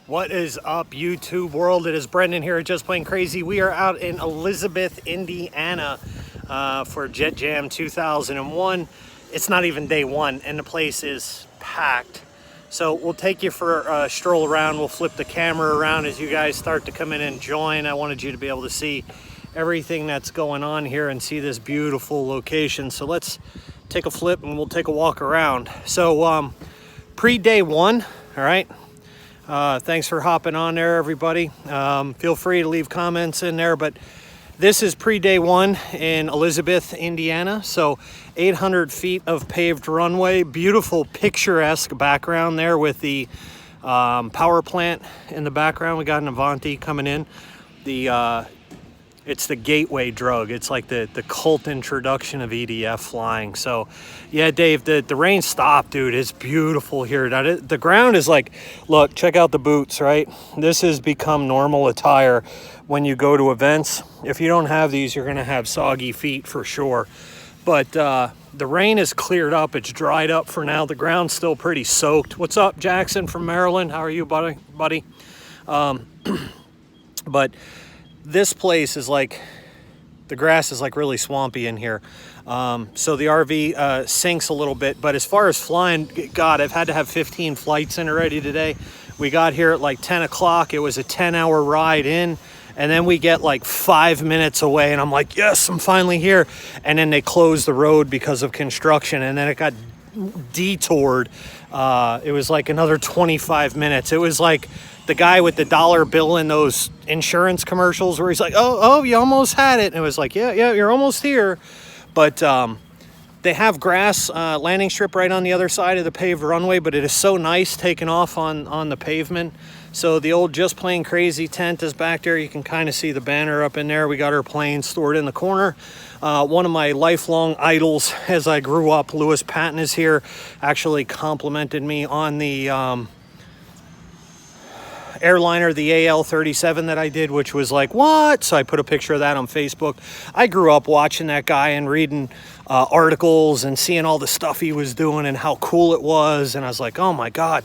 What is up, YouTube world? It is Brendan here at Just Plain Crazy. We are out in Elizabeth, Indiana for JetJam 2001. It's not even day one and the place is packed. So we'll take you for a stroll around. We'll flip the camera around as you guys start to come in and join. I wanted you to be able to see everything that's going on here and see this beautiful location. So let's take a flip and we'll take a walk around. So pre-day one, all right? Thanks for hopping on there, everybody. Feel free to leave comments in there, but this is pre-day one in Elizabeth, Indiana. So 800 feet of paved runway, beautiful picturesque background there with the power plant in the background. We got an Avanti coming in. It's the gateway drug. It's like the cult introduction of EDF flying. So yeah, Dave, the rain stopped, dude. It's beautiful here. Now, the ground is like, look, check out the boots, right? This has become normal attire when you go to events. If you don't have these, you're gonna have soggy feet for sure. But the rain is cleared up. It's dried up for now. The ground's still pretty soaked. What's up, Jackson from Maryland? How are you, buddy? But this place is like, the grass is like really swampy in here. So the RV sinks a little bit, but as far as flying, God, I've had to have 15 flights in already today. We got here at like 10 o'clock. It was a 10-hour ride in, and then we get like 5 minutes away and I'm like, yes, I'm finally here. And then they closed the road because of construction, and then it got detoured. It was like another 25 minutes. It was like the guy with the dollar bill in those insurance commercials where he's like, oh, you almost had it. And it was like, yeah, you're almost here. But they have grass landing strip right on the other side of the paved runway, but it is so nice taking off on the pavement. So the old Just Plain Crazy tent is back there. You can kind of see the banner up in there. We got our plane stored in the corner. One of my lifelong idols as I grew up, Lewis Patton, is here. Actually complimented me on the airliner, the AL-37 that I did, which was like, what? So I put a picture of that on Facebook. I grew up watching that guy and reading articles and seeing all the stuff he was doing and how cool it was. And I was like, oh my God,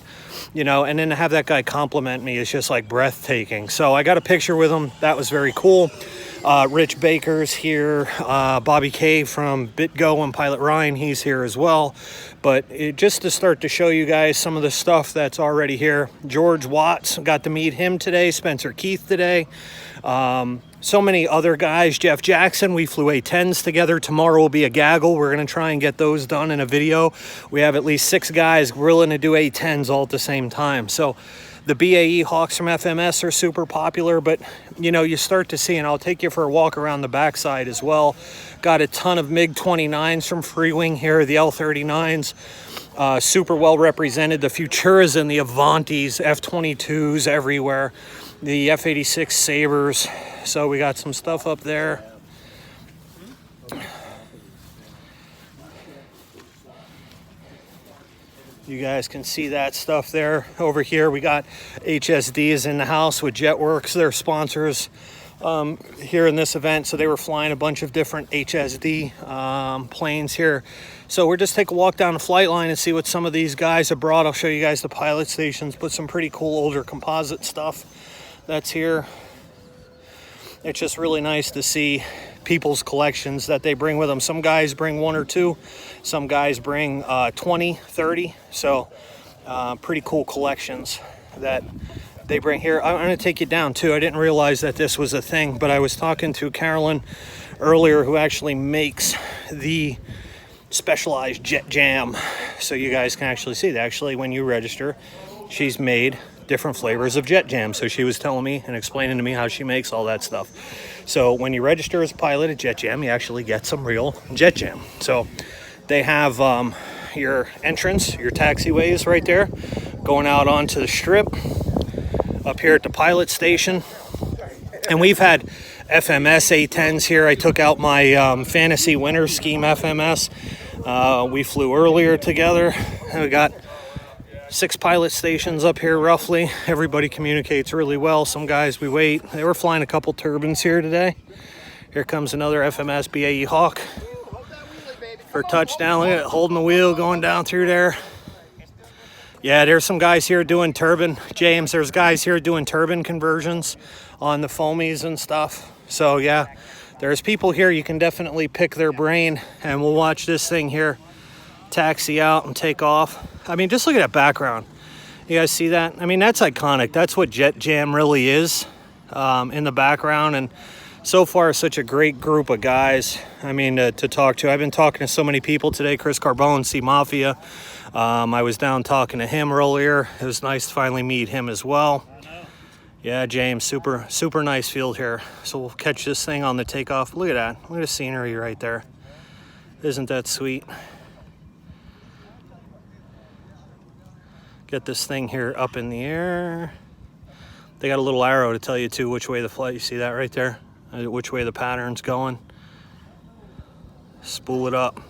you know, and then to have that guy compliment me is just like breathtaking. So I got a picture with him. That was very cool. Rich Baker's here. Bobby K from BitGo and Pilot Ryan, he's here as well. But just to start to show you guys some of the stuff that's already here. George Watts, got to meet him today. Spencer Keith today. So many other guys. Jeff Jackson, we flew A-10s together. Tomorrow will be a gaggle. We're going to try and get those done in a video. We have at least 6 guys willing to do A-10s all at the same time. So the BAE Hawks from FMS are super popular, but you know, you start to see, and I'll take you for a walk around the backside as well. Got a ton of MiG-29s from Freewing here, the L-39s, super well represented. The Futuras and the Avantis, F-22s everywhere, the F-86 Sabres. So we got some stuff up there. You guys can see that stuff there. Over here we got HSDs in the house with JetWorks. They're sponsors here in this event. So they were flying a bunch of different HSD planes here. So we're just take a walk down the flight line and see what some of these guys have brought. I'll show you guys the pilot stations, put some pretty cool older composite stuff that's here. It's just really nice to see people's collections that they bring with them. Some guys bring 1 or 2, some guys bring 20, 30. So pretty cool collections that they bring here. I'm going to take you down too. I didn't realize that this was a thing, but I was talking to Carolyn earlier, who actually makes the specialized JetJam. So you guys can actually see that. Actually, when you register, she's made different flavors of JetJam. So she was telling me and explaining to me how she makes all that stuff. So when you register as a pilot at JetJam, you actually get some real JetJam. So they have your entrance, your taxiways right there, going out onto the strip, up here at the pilot station. And we've had FMS A-10s here. I took out my Fantasy Winter Scheme FMS. We flew earlier together, and we got 6 pilot stations up here roughly. Everybody communicates really well. Some guys we wait. They were flying a couple turbines here today. Here comes another FMS BAE Hawk for touchdown. Look at it, holding the wheel, going down through there. Yeah, there's some guys here doing turbine, James, there's guys here doing turbine conversions on the foamies and stuff. So yeah, there's people here, you can definitely pick their brain, and we'll watch this thing here taxi out and take off. I mean, just look at that background. You guys see that? I mean, that's iconic. That's what JetJam really is, in the background. And so far, such a great group of guys, I mean, to talk to. I've been talking to so many people today. Chris Carbone, C Mafia. I was down talking to him earlier. It was nice to finally meet him as well. Yeah, James, super nice field here. So we'll catch this thing on the takeoff. Look at that. Look at the scenery right there. Isn't that sweet? Get this thing here up in the air. They got a little arrow to tell you too which way the flight. You see that right there? Which way the pattern's going. Spool it up.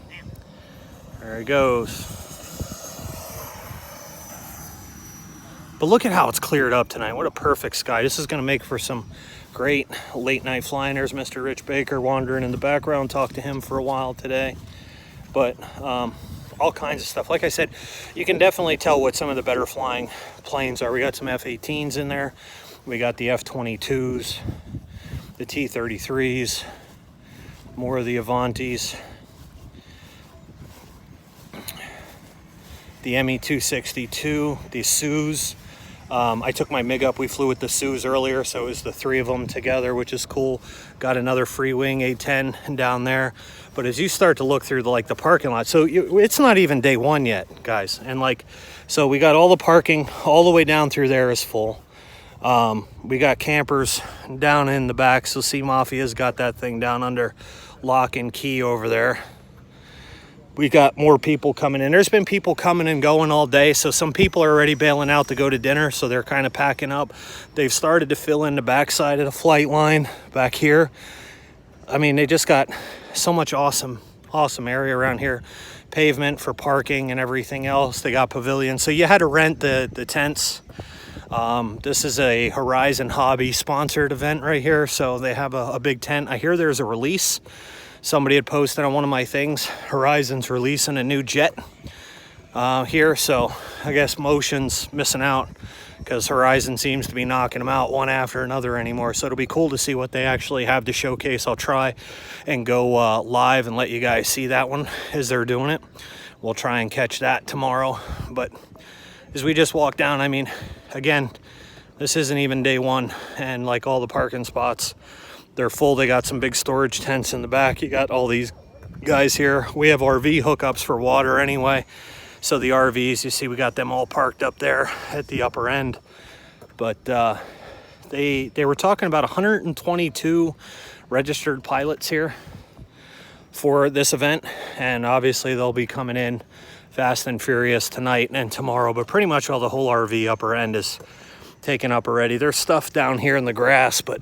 There it goes. But look at how it's cleared up tonight. What a perfect sky. This is going to make for some great late night flying. There's Mr. Rich Baker wandering in the background. Talked to him for a while today. But all kinds of stuff. Like I said, you can definitely tell what some of the better flying planes are. We got some F-18s in there. We got the F-22s, the T-33s, more of the Avantis, the ME-262, the Sioux. I took my MiG up. We flew with the Sioux earlier, so it was the three of them together, which is cool. Got another free wing A-10 down there. But as you start to look through the parking lot, so it's not even day one yet, guys. And so we got all the parking all the way down through there is full. We got campers down in the back. So C Mafia's got that thing down under lock and key over there. We got more people coming in. There's been people coming and going all day. So some people are already bailing out to go to dinner. So they're kind of packing up. They've started to fill in the backside of the flight line back here. I mean, they just got so much awesome area around here. Pavement for parking and everything else. They got pavilions. So you had to rent the tents. This is a Horizon Hobby sponsored event right here. So they have a big tent. I hear there's a release. Somebody had posted on one of my things, Horizon's releasing a new jet here. So I guess Motion's missing out because Horizon seems to be knocking them out one after another anymore. So it'll be cool to see what they actually have to showcase. I'll try and go live and let you guys see that one as they're doing it. We'll try and catch that tomorrow. But as we just walk down, I mean, again, this isn't even day one. And like all the parking spots, they're full. They got some big storage tents in the back. You got all these guys here. We have RV hookups for water anyway. So the RVs, you see, we got them all parked up there at the upper end. But they were talking about 122 registered pilots here for this event. And obviously they'll be coming in fast and furious tonight and tomorrow. But pretty much all the whole RV upper end is taken up already. There's stuff down here in the grass, but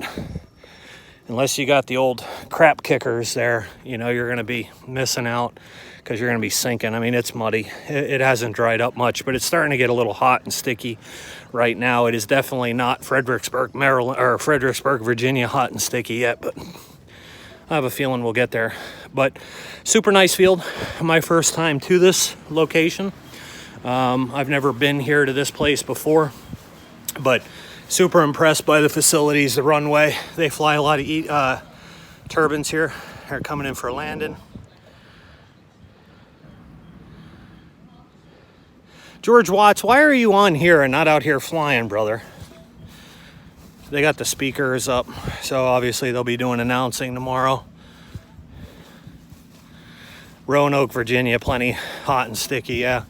unless you got the old crap kickers there, you know, you're going to be missing out because you're going to be sinking. I mean, it's muddy. It hasn't dried up much, but it's starting to get a little hot and sticky right now. It is definitely not Fredericksburg, Maryland, or Fredericksburg, Virginia hot and sticky yet, but I have a feeling we'll get there. But super nice field. My first time to this location. I've never been here to this place before, but super impressed by the facilities, the runway. They fly a lot of turbines here. They're coming in for a landing. George Watts, why are you on here and not out here flying, brother? They got the speakers up, so obviously they'll be doing announcing tomorrow. Roanoke, Virginia, plenty hot and sticky, yeah.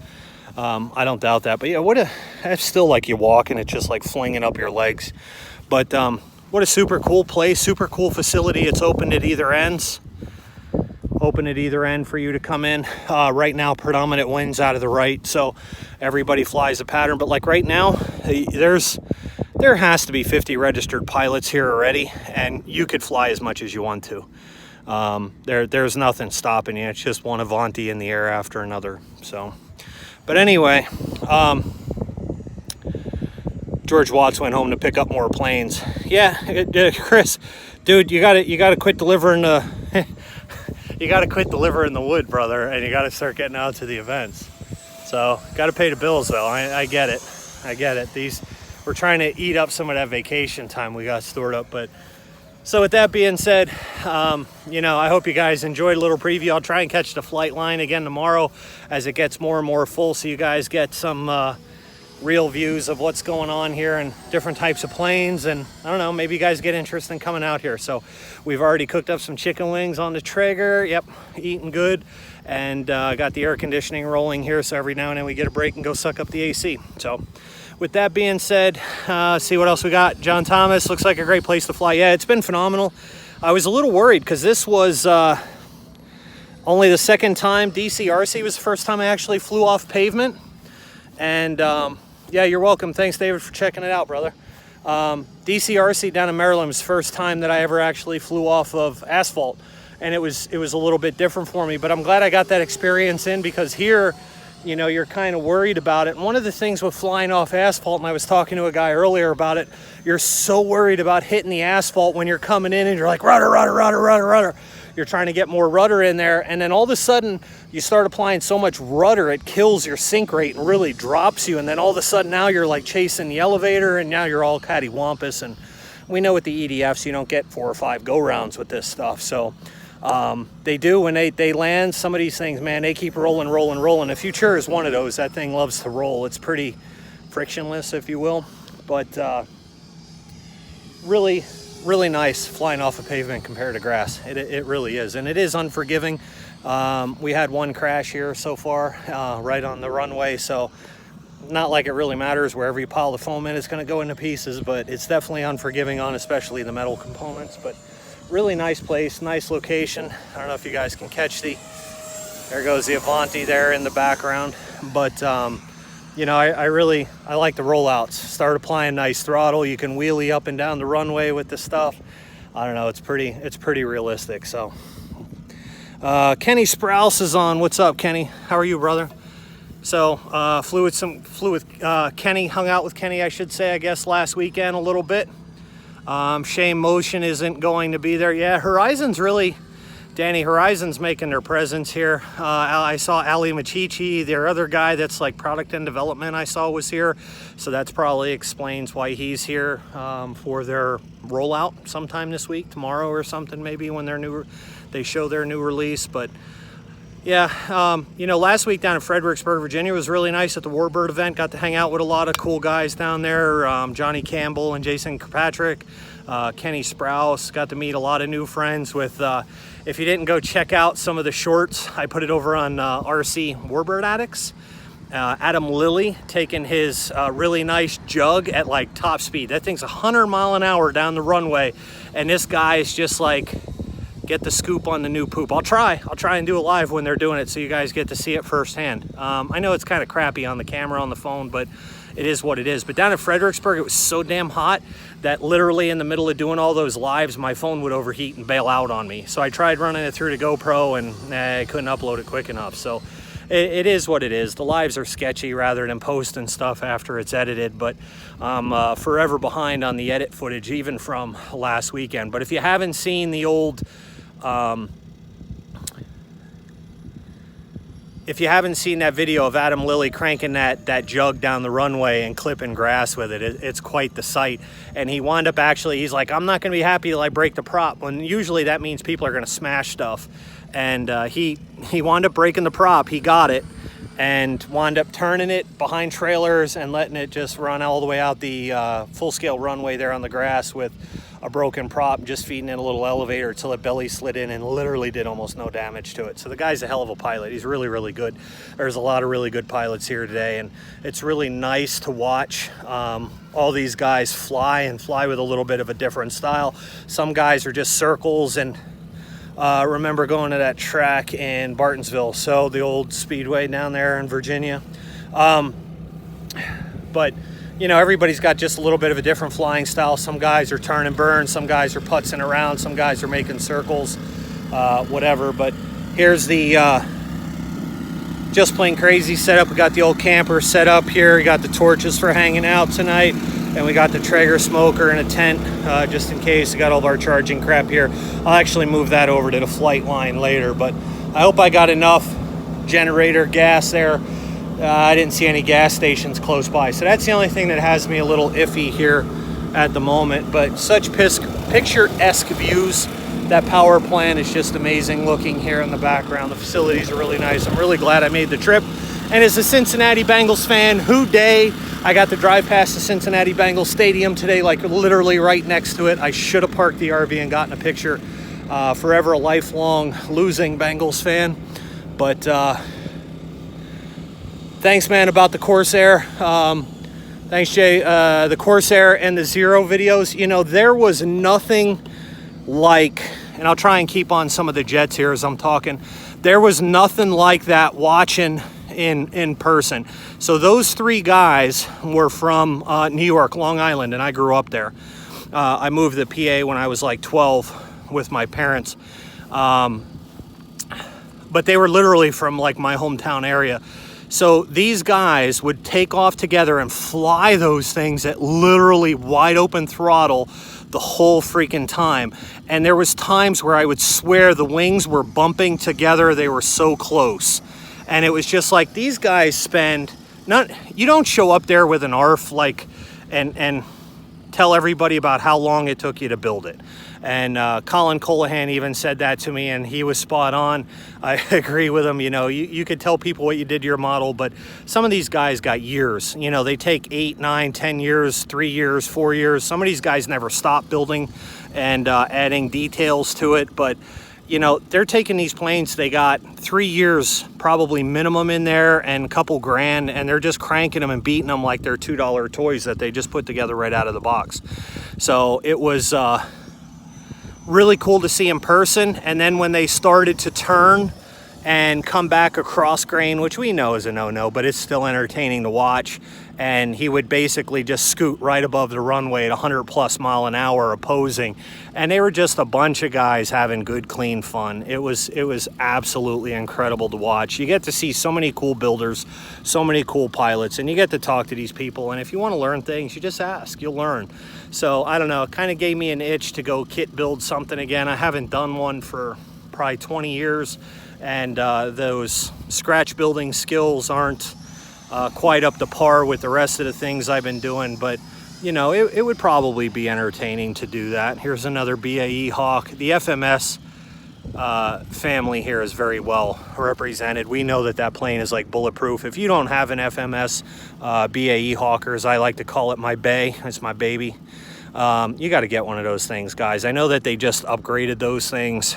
I don't doubt that, but yeah, that's still like you walk and it's just like flinging up your legs. But what a super cool place, super cool facility. It's open at either ends. Open at either end for you to come in. Right now, predominant winds out of the right, so everybody flies a pattern. But like right now, there has to be 50 registered pilots here already, and you could fly as much as you want to. There's nothing stopping you. It's just one Avanti in the air after another. So, but anyway, George Watts went home to pick up more planes. Yeah, Chris, dude, you gotta quit delivering the you gotta quit delivering the wood, brother, and you gotta start getting out to the events. So got to pay the bills though. I get it. I get it. We're trying to eat up some of that vacation time we got stored up. But so with that being said, you know, I hope you guys enjoyed a little preview. I'll try and catch the flight line again tomorrow as it gets more and more full, so you guys get some real views of what's going on here and different types of planes. And I don't know, maybe you guys get interest in coming out here. So we've already cooked up some chicken wings on the Traeger. Yep, eating good. And got the air conditioning rolling here, so every now and then we get a break and go suck up the AC. So with that being said, see what else we got. John Thomas, looks like a great place to fly. Yeah, it's been phenomenal. I was a little worried because this was only the second time. DC-RC was the first time I actually flew off pavement. And yeah, you're welcome. Thanks, David, for checking it out, brother. DC-RC down in Maryland was the first time that I ever actually flew off of asphalt. And it was a little bit different for me, but I'm glad I got that experience in, because here, you know, you're kind of worried about it. And one of the things with flying off asphalt, and I was talking to a guy earlier about it, you're so worried about hitting the asphalt when you're coming in and you're like, rudder, rudder, rudder, rudder, rudder. You're trying to get more rudder in there. And then all of a sudden you start applying so much rudder, it kills your sink rate and really drops you. And then all of a sudden now you're like chasing the elevator, and now you're all cattywampus. And we know with the EDFs, you don't get 4 or 5 go rounds with this stuff. So they do when they land. Some of these things, man, they keep rolling, rolling, rolling. A Futura is one of those. That thing loves to roll. It's pretty frictionless, if you will, but really, really nice flying off of pavement compared to grass. It really is, and it is unforgiving. We had one crash here so far, right on the runway, so not like it really matters. Wherever you pile the foam in, it's going to go into pieces, but it's definitely unforgiving on especially the metal components. But really nice place, nice location. I don't know if you guys can catch there goes the Avanti there in the background. But you know, I like the rollouts. Start applying nice throttle. You can wheelie up and down the runway with the stuff. I don't know, it's pretty realistic. So Kenny Sprouse is on. What's up, Kenny? How are you, brother? So flew with Kenny, hung out with Kenny, I should say, I guess last weekend a little bit. Shame Motion isn't going to be there. Yeah, Horizon's making their presence here. I saw Ali Machichi, their other guy that's like product and development, I saw was here. So that's probably explains why he's here for their rollout sometime this week, tomorrow or something maybe, when they show their new release. But yeah, you know, last week down in Fredericksburg, Virginia was really nice at the Warbird event. Got to hang out with a lot of cool guys down there. Johnny Campbell and Jason Kirkpatrick, Kenny Sprouse. Got to meet a lot of new friends with, if you didn't go check out some of the shorts, I put it over on RC Warbird Addicts. Adam Lilly taking his really nice jug at like top speed. That thing's 100 mile an hour down the runway. And this guy is just like, get the scoop on the new poop. I'll try and do it live when they're doing it, so you guys get to see it firsthand. I know it's kind of crappy on the camera on the phone, but it is what it is. But down in Fredericksburg, it was so damn hot that literally in the middle of doing all those lives, my phone would overheat and bail out on me. So I tried running it through the GoPro, and I couldn't upload it quick enough. So it is what it is. The lives are sketchy rather than posting stuff after it's edited, but I'm forever behind on the edit footage, even from last weekend. But if you haven't seen the old if you haven't seen that video of Adam Lilly cranking that jug down the runway and clipping grass with it, it's quite the sight. And he wound up he's like, I'm not going to be happy till I break the prop, when usually that means people are going to smash stuff. And he wound up breaking the prop. He got it and wound up turning it behind trailers and letting it just run all the way out the full-scale runway there on the grass with a broken prop, just feeding in a little elevator until it belly slid in and literally did almost no damage to it. So the guy's a hell of a pilot. He's really, really good. There's a lot of really good pilots here today, and it's really nice to watch all these guys fly with a little bit of a different style. Some guys are just circles, and remember going to that track in Bartonsville, so the old speedway down there in Virginia. But you know, everybody's got just a little bit of a different flying style. Some guys are turn and burn, some guys are putzing around, some guys are making circles, whatever. But here's the Just Plain Crazy setup. We got the old camper set up here. We got the torches for hanging out tonight, and we got the Traeger smoker and a tent just in case. We got all of our charging crap here. I'll actually move that over to the flight line later, but I hope I got enough generator gas there I didn't see any gas stations close by. So that's the only thing that has me a little iffy here at the moment. But such picturesque views. That power plant is just amazing looking here in the background. The facilities are really nice. I'm really glad I made the trip. And as a Cincinnati Bengals fan, who day, I got to drive past the Cincinnati Bengals Stadium today, like literally right next to it. I should have parked the RV and gotten a picture. Forever a lifelong losing Bengals fan. But thanks, man, about the Corsair. Thanks, Jay. The Corsair and the Zero videos, you know, there was nothing like, and I'll try and keep on some of the jets here as I'm talking, there was nothing like that watching in person. So those three guys were from New York, Long Island, and I grew up there. I moved to the PA when I was like 12 with my parents. But they were literally from like my hometown area. So these guys would take off together and fly those things at literally wide open throttle the whole freaking time. And there was times where I would swear the wings were bumping together. They were so close. And it was just like, these guys spend, you don't show up there with an ARF like, and tell everybody about how long it took you to build it. And Colin Colahan even said that to me, and he was spot on. I agree with him. You know, you could tell people what you did to your model, but some of these guys got years. You know, they take 8, 9, 10 years, 3 years, 4 years. Some of these guys never stop building and adding details to it. But, you know, they're taking these planes. They got 3 years probably minimum in there and a couple grand, and they're just cranking them and beating them like they're $2 toys that they just put together right out of the box. So it was really cool to see in person. And then when they started to turn and come back across grain, which we know is a no-no, but it's still entertaining to watch. And he would basically just scoot right above the runway at 100+ mile an hour opposing. And they were just a bunch of guys having good, clean fun. It was absolutely incredible to watch. You get to see so many cool builders, so many cool pilots, and you get to talk to these people. And if you want to learn things, you just ask, you'll learn. So I don't know, it kind of gave me an itch to go kit build something again. I haven't done one for probably 20 years. And those scratch building skills aren't quite up to par with the rest of the things I've been doing, but you know, it would probably be entertaining to do that. Here's another BAE Hawk. The FMS family here is very well represented. We know that plane is like bulletproof. If you don't have an FMS BAE Hawker, as I like to call it, my bay, it's my baby. You got to get one of those things, guys. I know that they just upgraded those things.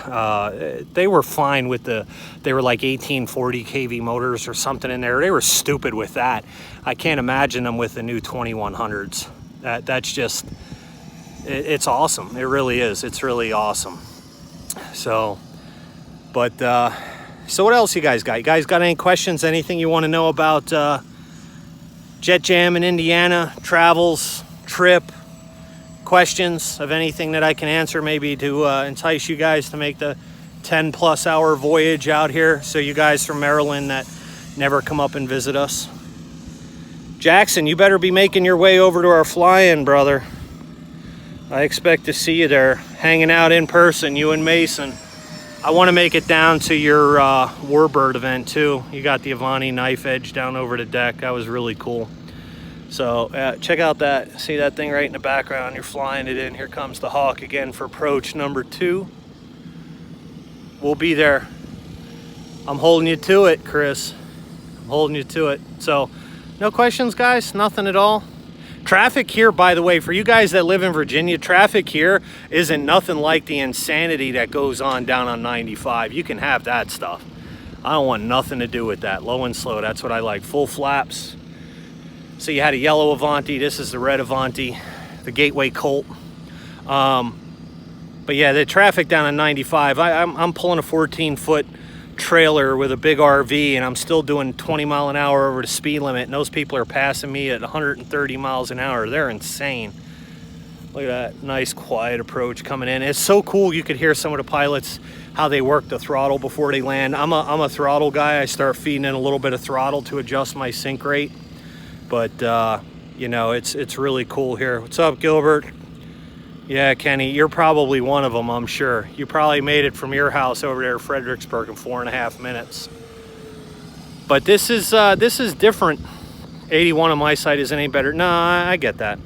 They were fine with they were like 1840 kV motors or something in there. They were stupid with that. I can't imagine them with the new 2100s. That's just, it's awesome. It really is. It's really awesome. So, but, so what else you guys got? You guys got any questions? Anything you want to know about JetJam in Indiana, travels, trip? Questions of anything that I can answer, maybe to entice you guys to make the 10+ hour voyage out here, so you guys from Maryland that never come up and visit us. Jackson, you better be making your way over to our fly-in, brother. I expect to see you there, hanging out in person, you and Mason. I want to make it down to your Warbird event too. You got the Avani knife edge down over the deck. That was really cool. So check out that, see that thing right in the background, you're flying it in. Here comes the Hawk again for approach number 2. We'll be there. I'm holding you to it, Chris. I'm holding you to it. So no questions, guys, nothing at all. Traffic here, by the way, for you guys that live in Virginia, traffic here isn't nothing like the insanity that goes on down on 95. You can have that stuff. I don't want nothing to do with that. Low and slow, that's what I like. Full flaps. So you had a yellow Avanti, this is the red Avanti, the Gateway Colt. But yeah, the traffic down on 95, I'm pulling a 14-foot trailer with a big RV, and I'm still doing 20 mile an hour over the speed limit, and those people are passing me at 130 miles an hour. They're insane. Look at that nice quiet approach coming in. It's so cool. You could hear some of the pilots, how they work the throttle before they land. I'm a throttle guy. I start feeding in a little bit of throttle to adjust my sync rate. But, you know, it's really cool here. What's up, Gilbert? Yeah, Kenny, you're probably one of them, I'm sure. You probably made it from your house over there to Fredericksburg in 4.5 minutes. But this is different. 81 on my side isn't any better. Nah, I get that.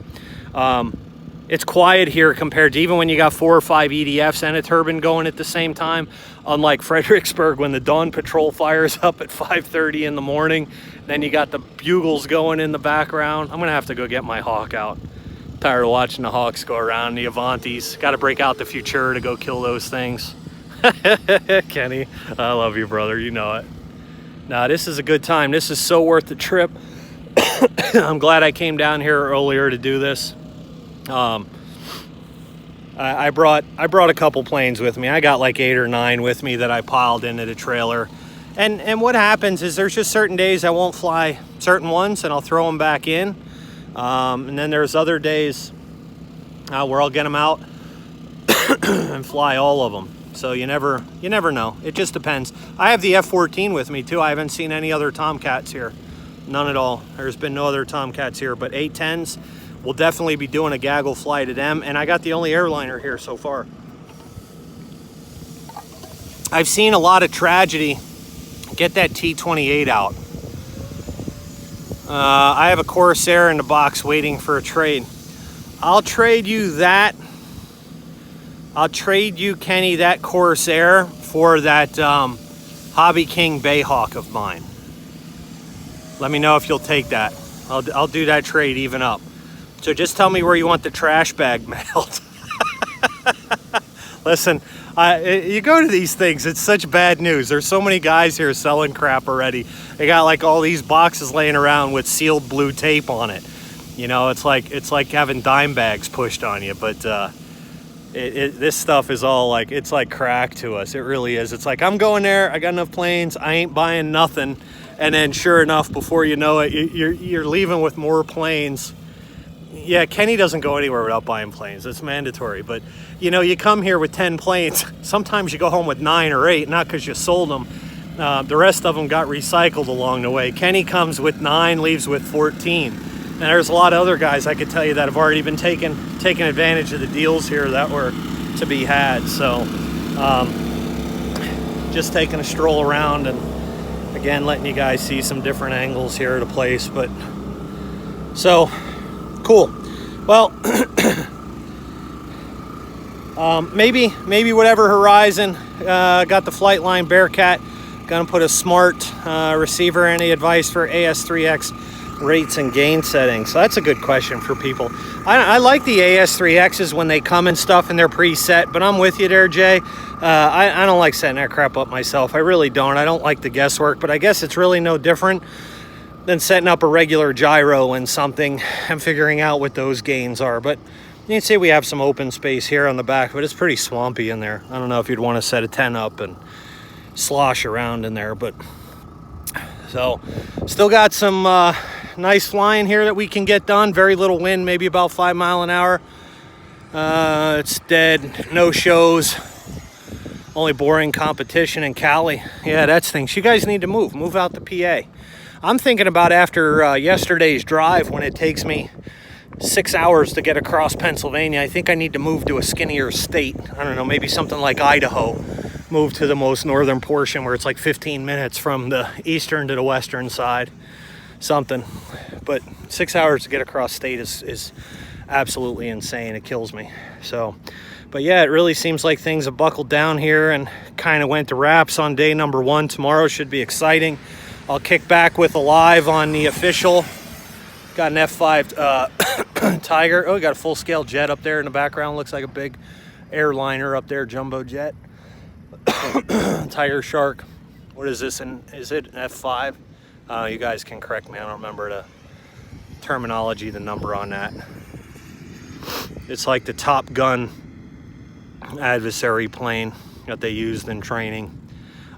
It's quiet here compared to even when you got 4 or 5 EDFs and a turbine going at the same time. Unlike Fredericksburg, when the dawn patrol fires up at 5:30 in the morning, then you got the bugles going in the background. I'm gonna have to go get my hawk out. Tired of watching the hawks go around, the Avantis. Got to break out the Futura to go kill those things. Kenny, I love you, brother. You know it. Nah, this is a good time. This is so worth the trip. I'm glad I came down here earlier to do this. I brought a couple planes with me. I got like 8 or 9 with me that I piled into the trailer. And what happens is there's just certain days I won't fly certain ones and I'll throw them back in. And then there's other days where I'll get them out and fly all of them. So you never know. It just depends. I have the F-14 with me too. I haven't seen any other Tomcats here. None at all. There's been no other Tomcats here, but 810s. We'll definitely be doing a gaggle fly to them, and I got the only airliner here so far. I've seen a lot of tragedy. Get that T-28 out. I have a Corsair in the box waiting for a trade. I'll trade you that. I'll trade you, Kenny, that Corsair for that Hobby King Bayhawk of mine. Let me know if you'll take that. I'll do that trade even up. So just tell me where you want the trash bag mailed. Listen, you go to these things, it's such bad news. There's so many guys here selling crap already. They got like all these boxes laying around with sealed blue tape on it. You know, it's like having dime bags pushed on you. But this stuff is all like, it's like crack to us. It really is. It's like, I'm going there, I got enough planes, I ain't buying nothing. And then sure enough, before you know it, you're leaving with more planes. Yeah, Kenny doesn't go anywhere without buying planes. It's mandatory. But, you know, you come here with 10 planes. Sometimes you go home with 9 or 8, not because you sold them. The rest of them got recycled along the way. Kenny comes with 9, leaves with 14. And there's a lot of other guys I could tell you that have already been taking advantage of the deals here that were to be had. So, just taking a stroll around and, again, letting you guys see some different angles here at a place. But, so... cool. Well, maybe whatever horizon. Got the Flightline Bearcat. Gonna put a smart receiver. Any advice for AS3X rates and gain settings? So that's a good question for people. I like the AS3Xs when they come and stuff and they're preset, but I'm with you there, Jay. I don't like setting that crap up myself. I really don't. I don't like the guesswork, but I guess it's really no different than setting up a regular gyro and something and figuring out what those gains are. But you can see we have some open space here on the back, but it's pretty swampy in there. I don't know if you'd want to set a 10 up and slosh around in there, but so still got some nice flying here that we can get done. Very little wind, maybe about 5 miles an hour. It's dead, no shows, only boring competition in Cali. Yeah, that's things. You guys need to move out the PA. I'm thinking about after yesterday's drive, when it takes me 6 hours to get across Pennsylvania, I think I need to move to a skinnier state. I don't know, maybe something like Idaho. Move to the most northern portion where it's like 15 minutes from the eastern to the western side. Something. But 6 hours to get across state is absolutely insane. It kills me. So, but yeah, it really seems like things have buckled down here and kind of went to wraps on day number 1. Tomorrow should be exciting. I'll kick back with a live on the official. Got an F5 Tiger. Oh, we got a full-scale jet up there in the background. Looks like a big airliner up there, jumbo jet. Tiger Shark. What is this? Is it an F5? You guys can correct me. I don't remember the terminology, the number on that. It's like the Top Gun adversary plane that they used in training.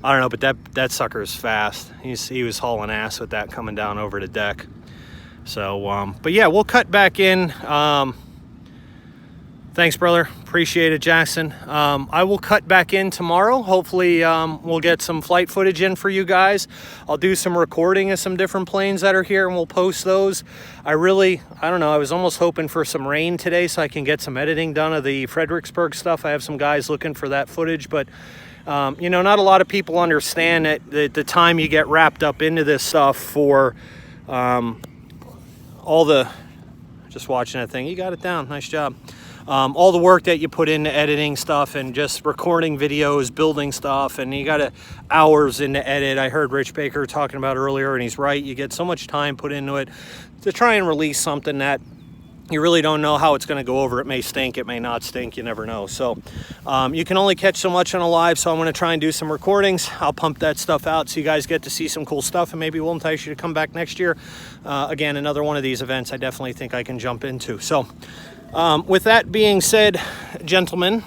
I don't know, but that sucker is fast. He was hauling ass with that coming down over the deck. So, but yeah, we'll cut back in. Thanks, brother. Appreciate it, Jackson. I will cut back in tomorrow. Hopefully, we'll get some flight footage in for you guys. I'll do some recording of some different planes that are here, and we'll post those. I don't know, I was almost hoping for some rain today so I can get some editing done of the Fredericksburg stuff. I have some guys looking for that footage, but You know, not a lot of people understand that the time you get wrapped up into this stuff for all the, just watching that thing, you got it down, nice job. All the work that you put into editing stuff and just recording videos, building stuff, and you got hours into edit. I heard Rich Baker talking about earlier, and he's right. You get so much time put into it to try and release something that you really don't know how it's going to go over. It may stink, it may not stink, you never know. So you can only catch so much on a live, so I'm going to try and do some recordings. I'll pump that stuff out so you guys get to see some cool stuff, and maybe we'll entice you to come back next year. Again, another one of these events I definitely think I can jump into. So with that being said, gentlemen,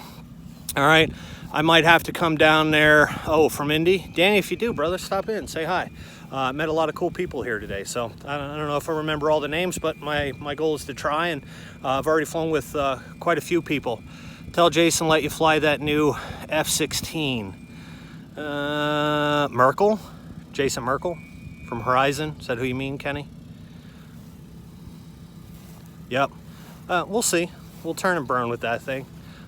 all right, I might have to come down there. Oh, from Indy? Danny, if you do, brother, stop in, say hi. Met a lot of cool people here today, so I don't know if I remember all the names, but my goal is to try, and I've already flown with quite a few people. Tell Jason let you fly that new F-16. Merkel? Jason Merkel from Horizon. Is that who you mean, Kenny? Yep. We'll see. We'll turn and burn with that thing.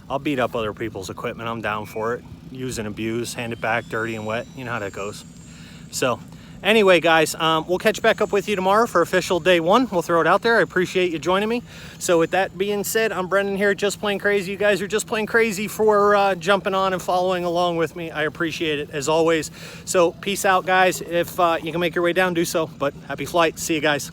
I'll beat up other people's equipment. I'm down for it. Use and abuse, hand it back dirty and wet. You know how that goes. So anyway, guys, we'll catch back up with you tomorrow for official day 1. We'll throw it out there. I appreciate you joining me. So with that being said, I'm Brendan here, Just Plain Crazy. You guys are just plain crazy for jumping on and following along with me. I appreciate it, as always. So peace out, guys. If you can make your way down, do so. But happy flight. See you guys.